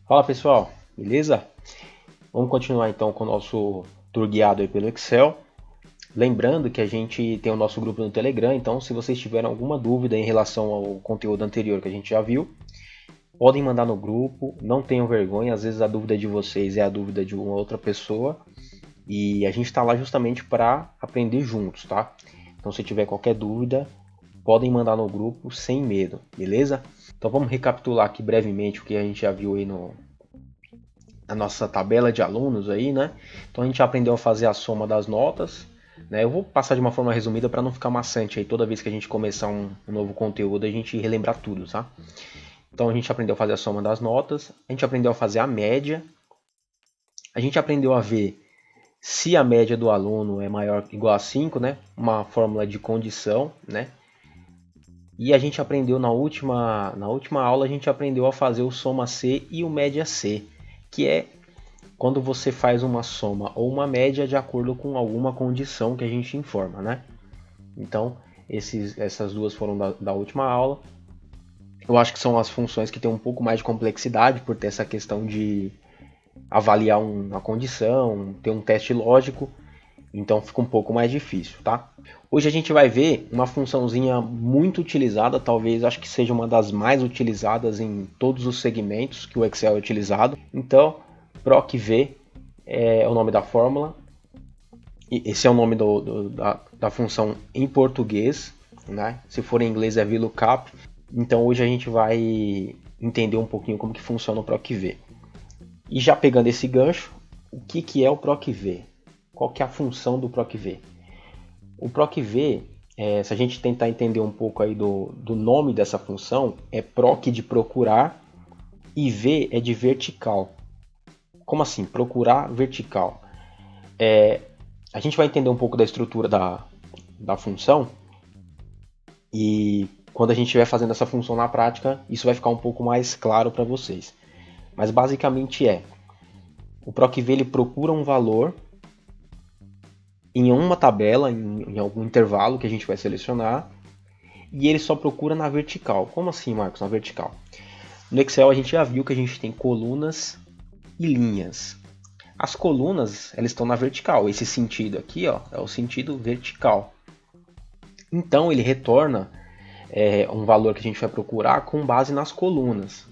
Fala pessoal, beleza? Vamos continuar então com o nosso tour guiado aí pelo Excel. Lembrando que a gente tem o nosso grupo no Telegram, então se vocês tiverem alguma dúvida em relação ao conteúdo anterior que a gente já viu, podem mandar no grupo, não tenham vergonha, às vezes a dúvida de vocês é a dúvida de uma outra pessoa e a gente está lá justamente para aprender juntos, tá? Então se tiver qualquer dúvida, podem mandar no grupo sem medo, beleza? Então vamos recapitular aqui brevemente o que a gente já viu aí na nossa tabela de alunos aí, né? Então a gente aprendeu a fazer a soma das notas, né? Eu vou passar de uma forma resumida para não ficar maçante aí toda vez que a gente começar um novo conteúdo a gente relembrar tudo, tá? Então a gente aprendeu a fazer a soma das notas, a gente aprendeu a fazer a média, a gente aprendeu a ver se a média do aluno é maior ou igual a 5, né? Uma fórmula de condição, né? E a gente aprendeu na última aula, a gente aprendeu a fazer o soma C e o média C, que é quando você faz uma soma ou uma média de acordo com alguma condição que a gente informa, né? Então, essas duas foram da última aula. Eu acho que são as funções que têm um pouco mais de complexidade, por ter essa questão de avaliar uma condição, ter um teste lógico, então fica um pouco mais difícil, tá? Hoje a gente vai ver uma funçãozinha muito utilizada, talvez acho que seja uma das mais utilizadas em todos os segmentos que o Excel é utilizado. Então, PROC-V é o nome da fórmula, esse é o nome da função em português, né? Se for em inglês é VLOOKUP. Então hoje a gente vai entender um pouquinho como que funciona o PROC-V. E já pegando esse gancho, o que é o PROC-V? Qual que é a função do PROC-V? O PROC-V, se a gente tentar entender um pouco aí do nome dessa função, é PROC de procurar e V é de vertical. Como assim? Procurar vertical. A gente vai entender um pouco da estrutura da função e quando a gente estiver fazendo essa função na prática, isso vai ficar um pouco mais claro para vocês. Mas basicamente o PROC-V ele procura um valor em uma tabela, em algum intervalo que a gente vai selecionar, e ele só procura na vertical. Como assim, Marcos, na vertical? No Excel a gente já viu que a gente tem colunas e linhas. As colunas elas estão na vertical, esse sentido aqui ó, é o sentido vertical. Então ele retorna um valor que a gente vai procurar com base nas colunas.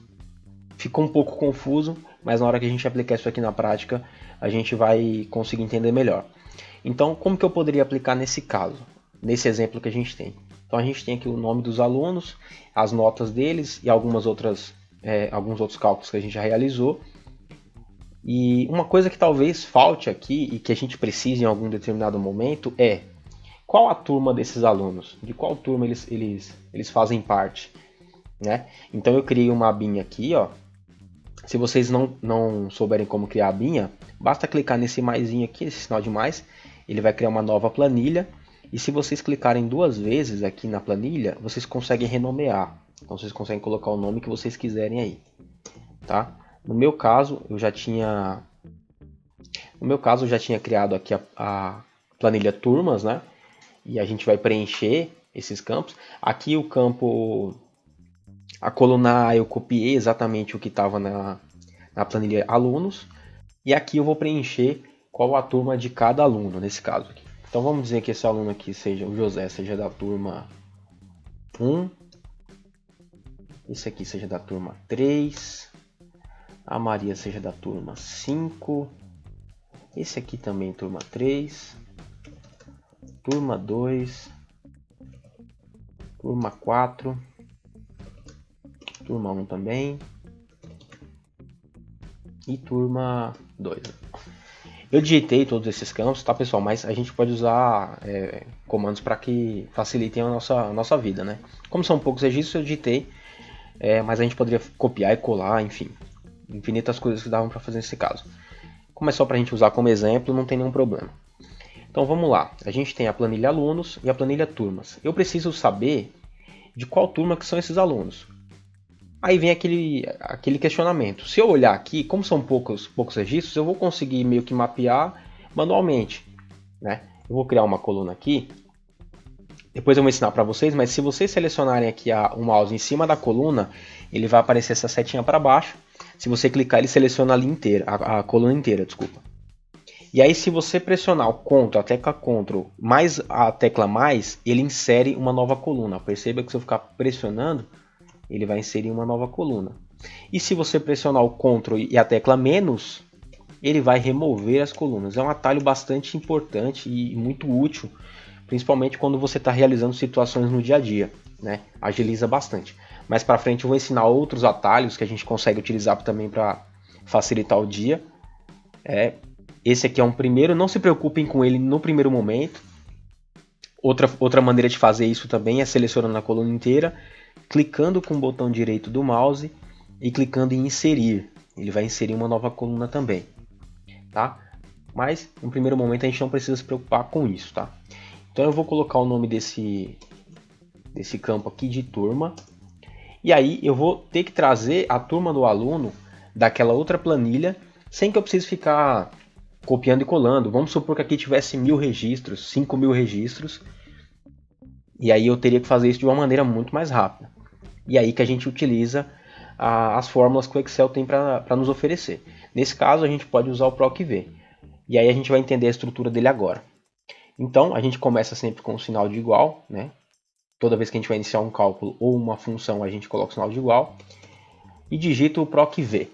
Ficou um pouco confuso, mas na hora que a gente aplicar isso aqui na prática, a gente vai conseguir entender melhor. Então, como que eu poderia aplicar nesse caso, nesse exemplo que a gente tem? Então, a gente tem aqui o nome dos alunos, as notas deles e alguns outros cálculos que a gente já realizou. E uma coisa que talvez falte aqui e que a gente precise em algum determinado momento é qual a turma desses alunos, de qual turma eles fazem parte, né? Então, eu criei uma abinha aqui, ó. Se vocês não souberem como criar a abinha, basta clicar nesse maisinho aqui, esse sinal de mais, ele vai criar uma nova planilha. E se vocês clicarem duas vezes aqui na planilha, vocês conseguem renomear. Então vocês conseguem colocar o nome que vocês quiserem aí, tá? No meu caso, eu já tinha criado aqui a planilha turmas, né? E a gente vai preencher esses campos. Aqui o campo, a coluna A eu copiei exatamente o que estava na planilha alunos. E aqui eu vou preencher qual a turma de cada aluno, nesse caso aqui. Então vamos dizer que esse aluno aqui seja o José, seja da turma 1. Esse aqui seja da turma 3. A Maria seja da turma 5. Esse aqui também turma 3. Turma 2. Turma 4. Turma 1 também. E turma 2. Eu digitei todos esses campos, tá pessoal? Mas a gente pode usar comandos para que facilitem a nossa vida, né? Como são poucos registros, eu digitei, mas a gente poderia copiar e colar, enfim. Infinitas coisas que davam para fazer nesse caso. Como é só para a gente usar como exemplo, não tem nenhum problema. Então vamos lá. A gente tem a planilha alunos e a planilha turmas. Eu preciso saber de qual turma que são esses alunos. Aí vem aquele questionamento. Se eu olhar aqui, como são poucos registros, eu vou conseguir meio que mapear manualmente, né? Eu vou criar uma coluna aqui Depois eu vou ensinar para vocês, mas se vocês selecionarem aqui o mouse em cima da coluna, ele vai aparecer essa setinha para baixo. Se você clicar, ele seleciona ali inteira, a coluna inteira, desculpa. E aí, se você pressionar o Ctrl, a tecla Ctrl, mais a tecla mais, ele insere uma nova coluna. Perceba que se eu ficar pressionando, ele vai inserir uma nova coluna. E se você pressionar o Ctrl e a tecla menos, ele vai remover as colunas. É um atalho bastante importante e muito útil, principalmente quando você está realizando situações no dia a dia, né? Agiliza bastante. Mais para frente eu vou ensinar outros atalhos que a gente consegue utilizar também para facilitar o dia. Esse aqui é um primeiro, não se preocupem com ele no primeiro momento. Outra maneira de fazer isso também é selecionando a coluna inteira, clicando com o botão direito do mouse e clicando em inserir. Ele vai inserir uma nova coluna também, tá? Mas no primeiro momento a gente não precisa se preocupar com isso, tá? Então eu vou colocar o nome desse campo aqui de turma. E aí eu vou ter que trazer a turma do aluno daquela outra planilha, sem que eu precise ficar copiando e colando. Vamos supor que aqui tivesse 1000 registros, 5000 registros. E aí eu teria que fazer isso de uma maneira muito mais rápida. E aí que a gente utiliza as fórmulas que o Excel tem para nos oferecer. Nesse caso a gente pode usar o PROC-V. E aí a gente vai entender a estrutura dele agora. Então a gente começa sempre com o sinal de igual, né? Toda vez que a gente vai iniciar um cálculo ou uma função, a gente coloca o sinal de igual e digita o PROC-V.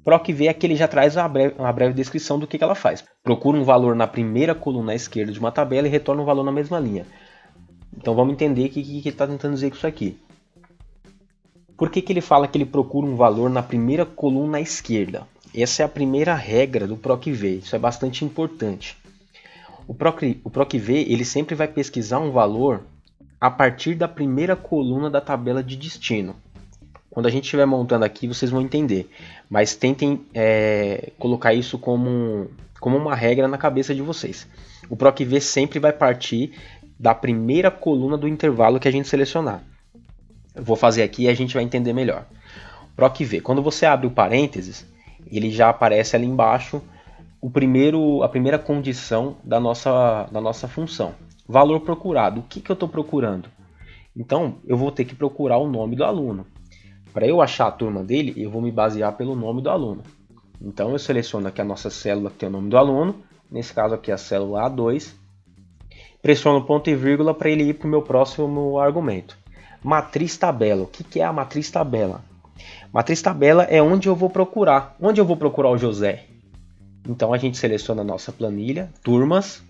PROC-V é que ele já traz uma breve descrição do que ela faz. Procura um valor na primeira coluna à esquerda de uma tabela e retorna um valor na mesma linha. Então vamos entender o que ele está tentando dizer com isso aqui. Por que ele fala que ele procura um valor na primeira coluna à esquerda? Essa é a primeira regra do PROC-V, isso é bastante importante. O PROC-V ele sempre vai pesquisar um valor a partir da primeira coluna da tabela de destino. Quando a gente estiver montando aqui, vocês vão entender. Mas tentem colocar isso como uma regra na cabeça de vocês. O PROC-V sempre vai partir da primeira coluna do intervalo que a gente selecionar. Eu vou fazer aqui e a gente vai entender melhor. PROC-V, quando você abre o parênteses, ele já aparece ali embaixo a primeira condição da nossa função. Valor procurado. O que eu estou procurando? Então, eu vou ter que procurar o nome do aluno. Para eu achar a turma dele, eu vou me basear pelo nome do aluno. Então, eu seleciono aqui a nossa célula que tem o nome do aluno. Nesse caso aqui, a célula A2. Pressiono ponto e vírgula para ele ir para o meu próximo argumento. Matriz tabela. O que é a matriz tabela? Matriz tabela é onde eu vou procurar. Onde eu vou procurar o José? Então, a gente seleciona a nossa planilha, turmas.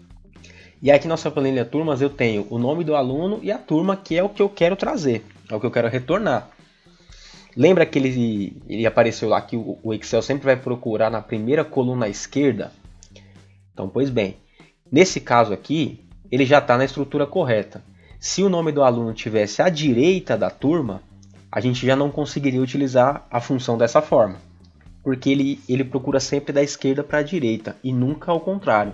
E aqui na nossa planilha turmas eu tenho o nome do aluno e a turma, que é o que eu quero trazer, é o que eu quero retornar. Lembra que ele apareceu lá que o Excel sempre vai procurar na primeira coluna à esquerda? Então, pois bem, nesse caso aqui, ele já está na estrutura correta. Se o nome do aluno estivesse à direita da turma, a gente já não conseguiria utilizar a função dessa forma. Porque ele procura sempre da esquerda para a direita e nunca ao contrário.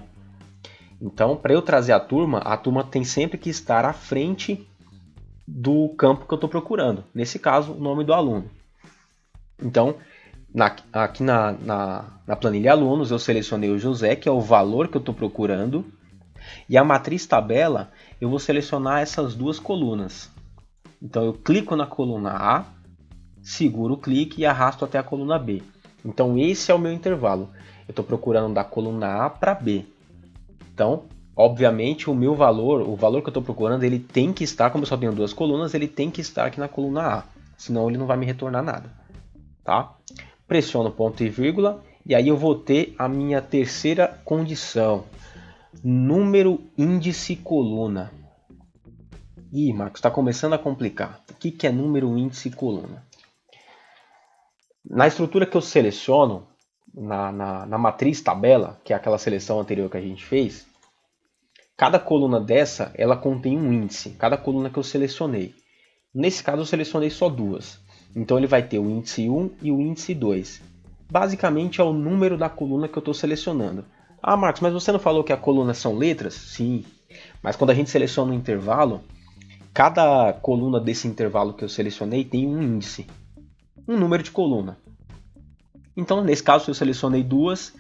Então, para eu trazer a turma tem sempre que estar à frente do campo que eu estou procurando. Nesse caso, o nome do aluno. Então, aqui na planilha alunos, eu selecionei o José, que é o valor que eu estou procurando. E a matriz tabela, eu vou selecionar essas duas colunas. Então, eu clico na coluna A, seguro o clique e arrasto até a coluna B. Então, esse é o meu intervalo. Eu estou procurando da coluna A para B. Então, obviamente, o meu valor, o valor que eu estou procurando, ele tem que estar, como eu só tenho duas colunas, ele tem que estar aqui na coluna A. Senão ele não vai me retornar nada. Tá? Pressiono ponto e vírgula e aí eu vou ter a minha terceira condição. Número, índice, coluna. Ih, Marcos, está começando a complicar. O que é número, índice e coluna? Na estrutura que eu seleciono, na matriz tabela, que é aquela seleção anterior que a gente fez, cada coluna dessa, ela contém um índice, cada coluna que eu selecionei. Nesse caso, eu selecionei só duas. Então, ele vai ter o índice 1 e o índice 2. Basicamente, é o número da coluna que eu estou selecionando. Ah, Marcos, mas você não falou que a coluna são letras? Sim, mas quando a gente seleciona um intervalo, cada coluna desse intervalo que eu selecionei tem um índice, um número de coluna. Então, nesse caso, eu selecionei duas,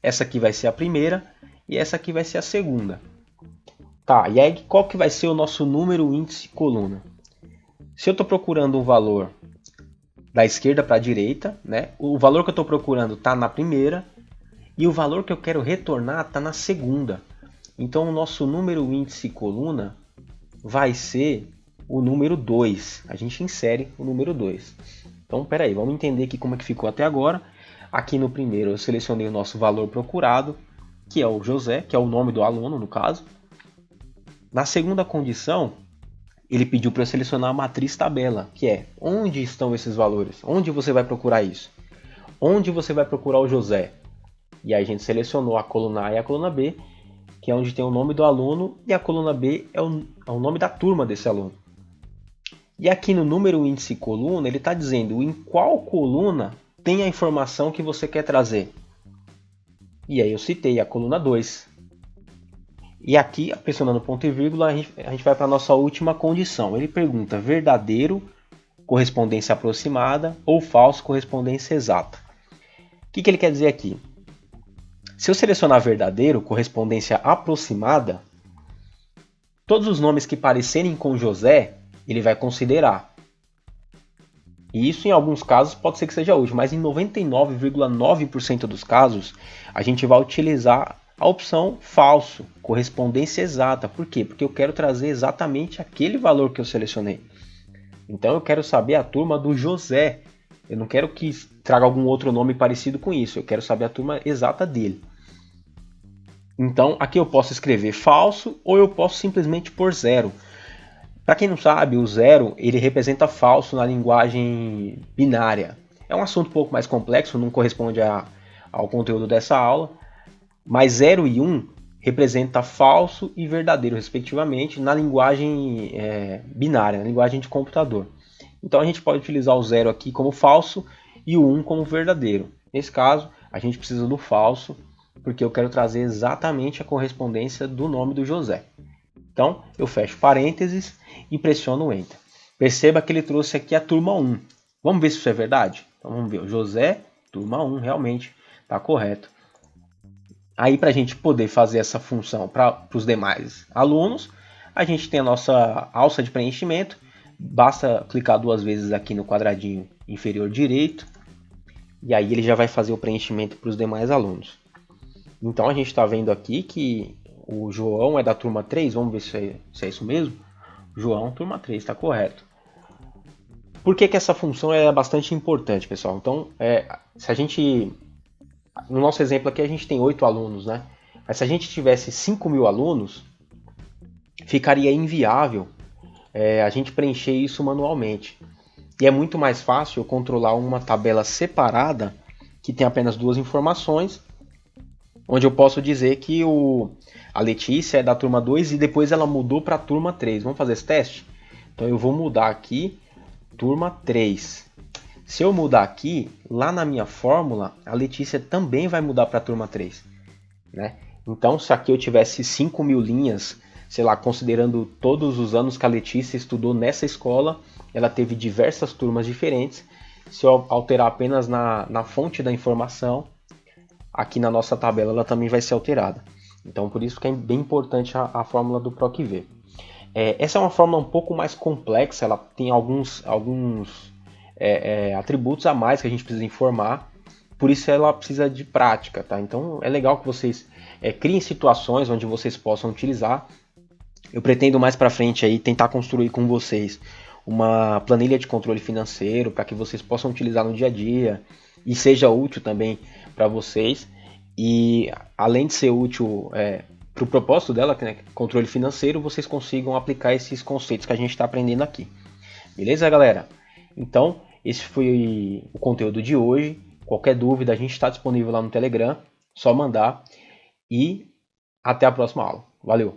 essa aqui vai ser a primeira e essa aqui vai ser a segunda. Tá, e aí qual que vai ser o nosso número, índice, coluna? Se eu estou procurando um valor da esquerda para a direita, né? O valor que eu estou procurando está na primeira e o valor que eu quero retornar está na segunda. Então o nosso número, índice, coluna vai ser o número 2. A gente insere o número 2. Então, peraí, vamos entender aqui como é que ficou até agora. Aqui no primeiro eu selecionei o nosso valor procurado, que é o José, que é o nome do aluno no caso. Na segunda condição, ele pediu para eu selecionar a matriz tabela, que é onde estão esses valores? Onde você vai procurar isso? Onde você vai procurar o José? E aí a gente selecionou a coluna A e a coluna B, que é onde tem o nome do aluno, e a coluna B é o nome da turma desse aluno. E aqui no número, índice e coluna, ele está dizendo em qual coluna tem a informação que você quer trazer. E aí eu citei a coluna 2. E aqui, pressionando ponto e vírgula, a gente vai para a nossa última condição. Ele pergunta verdadeiro, correspondência aproximada, ou falso, correspondência exata. O que ele quer dizer aqui? Se eu selecionar verdadeiro, correspondência aproximada, todos os nomes que parecerem com José, ele vai considerar. E isso em alguns casos pode ser que seja útil, mas em 99,9% dos casos, a gente vai utilizar a opção falso, correspondência exata. Por quê? Porque eu quero trazer exatamente aquele valor que eu selecionei. Então eu quero saber a turma do José. Eu não quero que traga algum outro nome parecido com isso. Eu quero saber a turma exata dele. Então aqui eu posso escrever falso ou eu posso simplesmente pôr 0. Para quem não sabe, o 0 ele representa falso na linguagem binária. É um assunto um pouco mais complexo, não corresponde ao conteúdo dessa aula. Mas 0 e 1 representa falso e verdadeiro, respectivamente, na linguagem binária, na linguagem de computador. Então a gente pode utilizar o 0 aqui como falso e o 1 como verdadeiro. Nesse caso, a gente precisa do falso, porque eu quero trazer exatamente a correspondência do nome do José. Então, eu fecho parênteses e pressiono o Enter. Perceba que ele trouxe aqui a turma 1. Vamos ver se isso é verdade? Então, vamos ver. O José, turma 1, realmente está correto. Aí, para a gente poder fazer essa função para os demais alunos, a gente tem a nossa alça de preenchimento. Basta clicar 2 vezes aqui no quadradinho inferior direito. E aí ele já vai fazer o preenchimento para os demais alunos. Então, a gente está vendo aqui que o João é da turma 3, vamos ver se é isso mesmo. João, turma 3, está correto. Por que essa função é bastante importante, pessoal? Então, se a gente... No nosso exemplo aqui a gente tem 8 alunos, né? Mas se a gente tivesse 5.000 alunos, ficaria inviável a gente preencher isso manualmente. E é muito mais fácil eu controlar uma tabela separada que tem apenas 2 informações, onde eu posso dizer que a Letícia é da turma 2 e depois ela mudou para a turma 3. Vamos fazer esse teste? Então eu vou mudar aqui, turma 3. Se eu mudar aqui, lá na minha fórmula, a Letícia também vai mudar para a turma 3. Né? Então, se aqui eu tivesse 5.000 linhas, sei lá, considerando todos os anos que a Letícia estudou nessa escola, ela teve diversas turmas diferentes. Se eu alterar apenas na fonte da informação, aqui na nossa tabela ela também vai ser alterada. Então, por isso que é bem importante a fórmula do PROC-V. Essa é uma fórmula um pouco mais complexa, ela tem alguns atributos a mais que a gente precisa informar, por isso ela precisa de prática, tá? Então é legal que vocês criem situações onde vocês possam utilizar. Eu pretendo mais para frente aí tentar construir com vocês uma planilha de controle financeiro para que vocês possam utilizar no dia a dia e seja útil também para vocês. E além de ser útil para o propósito dela, né, controle financeiro, vocês consigam aplicar esses conceitos que a gente está aprendendo aqui. Beleza, galera? Então, esse foi o conteúdo de hoje. Qualquer dúvida, a gente está disponível lá no Telegram. Só mandar. E até a próxima aula. Valeu!